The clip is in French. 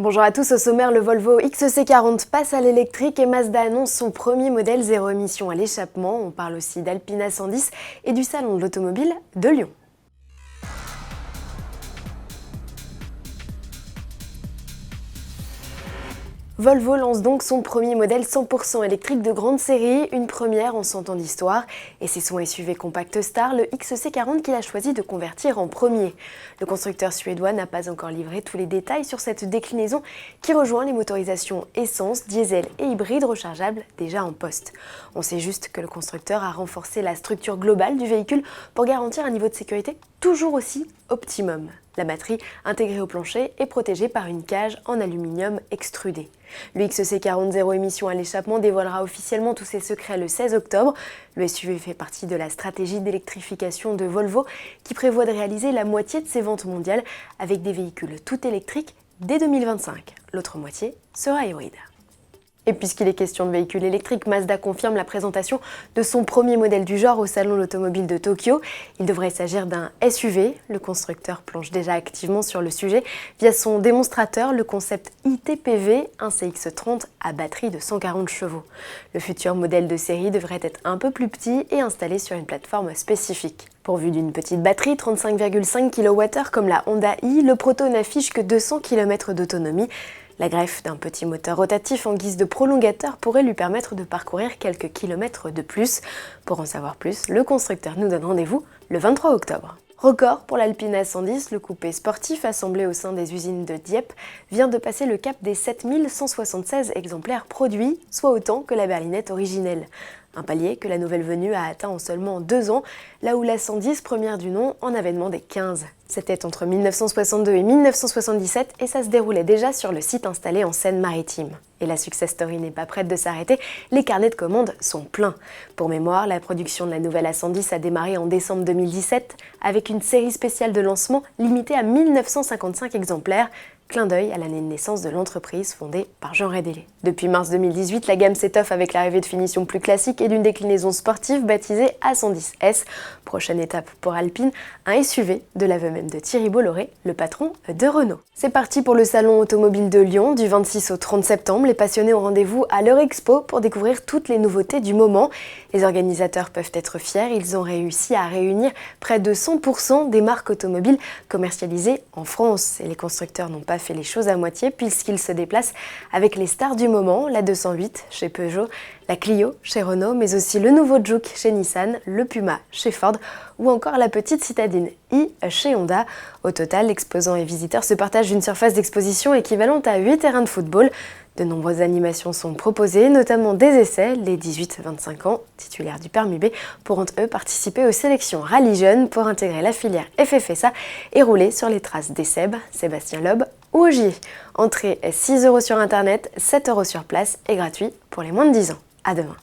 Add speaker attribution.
Speaker 1: Bonjour à tous, au sommaire, le Volvo XC40 passe à l'électrique et Mazda annonce son premier modèle zéro émission à l'échappement. On parle aussi d'Alpina 110 et du salon de l'automobile de Lyon. Volvo lance donc son premier modèle 100% électrique de grande série, une première en 100 ans d'histoire. Et c'est son SUV compact star, le XC40, qu'il a choisi de convertir en premier. Le constructeur suédois n'a pas encore livré tous les détails sur cette déclinaison qui rejoint les motorisations essence, diesel et hybride rechargeables déjà en poste. On sait juste que le constructeur a renforcé la structure globale du véhicule pour garantir un niveau de sécurité toujours aussi optimum. La batterie, intégrée au plancher, est protégée par une cage en aluminium extrudé. Le XC40 zéro émission à l'échappement dévoilera officiellement tous ses secrets le 16 octobre. Le SUV fait partie de la stratégie d'électrification de Volvo qui prévoit de réaliser la moitié de ses ventes mondiales avec des véhicules tout électriques dès 2025. L'autre moitié sera hybride. Et puisqu'il est question de véhicules électriques, Mazda confirme la présentation de son premier modèle du genre au salon de l'automobile de Tokyo. Il devrait s'agir d'un SUV. Le constructeur planche déjà activement sur le sujet via son démonstrateur, le concept iTPV, un CX-30 à batterie de 140 chevaux. Le futur modèle de série devrait être un peu plus petit et installé sur une plateforme spécifique. Pourvu d'une petite batterie, 35,5 kWh comme la Honda i, le proto n'affiche que 200 km d'autonomie. La greffe d'un petit moteur rotatif en guise de prolongateur pourrait lui permettre de parcourir quelques kilomètres de plus. Pour en savoir plus, le constructeur nous donne rendez-vous le 23 octobre. Record pour l'Alpina 110, le coupé sportif assemblé au sein des usines de Dieppe vient de passer le cap des 7176 exemplaires produits, soit autant que la berlinette originelle. Un palier que la nouvelle venue a atteint en seulement 2 ans, là où la 110, première du nom, en avait demandé 15. C'était entre 1962 et 1977 et ça se déroulait déjà sur le site installé en Seine-Maritime. Et la success story n'est pas prête de s'arrêter, les carnets de commandes sont pleins. Pour mémoire, la production de la nouvelle A110 a démarré en décembre 2017 avec une série spéciale de lancement limitée à 1955 exemplaires, clin d'œil à l'année de naissance de l'entreprise fondée par Jean Rédélé. Depuis mars 2018, la gamme s'étoffe avec l'arrivée de finitions plus classiques et d'une déclinaison sportive baptisée A110S. Prochaine étape pour Alpine, un SUV de l'aveu même de Thierry Bolloré, le patron de Renault. C'est parti pour le salon automobile de Lyon du 26 au 30 septembre. Les passionnés ont rendez-vous à l'Eurexpo pour découvrir toutes les nouveautés du moment. Les organisateurs peuvent être fiers, ils ont réussi à réunir près de 100% des marques automobiles commercialisées en France. Et les constructeurs n'ont pas fait les choses à moitié puisqu'ils se déplacent avec les stars du moment, la 208 chez Peugeot, la Clio chez Renault, mais aussi le nouveau Juke chez Nissan, le Puma chez Ford ou encore la petite citadine i chez Honda. Au total, l'exposant et visiteurs se partagent une surface d'exposition équivalente à 8 terrains de football. De nombreuses animations sont proposées, notamment des essais. Les 18-25 ans, titulaires du permis B, pourront eux participer aux sélections Rallye Jeunes pour intégrer la filière FFSA et rouler sur les traces d'Esseb, Sébastien Loeb ou Ogier. Entrée 6 € sur internet, 7 € sur place et gratuit pour les moins de 10 ans. À demain.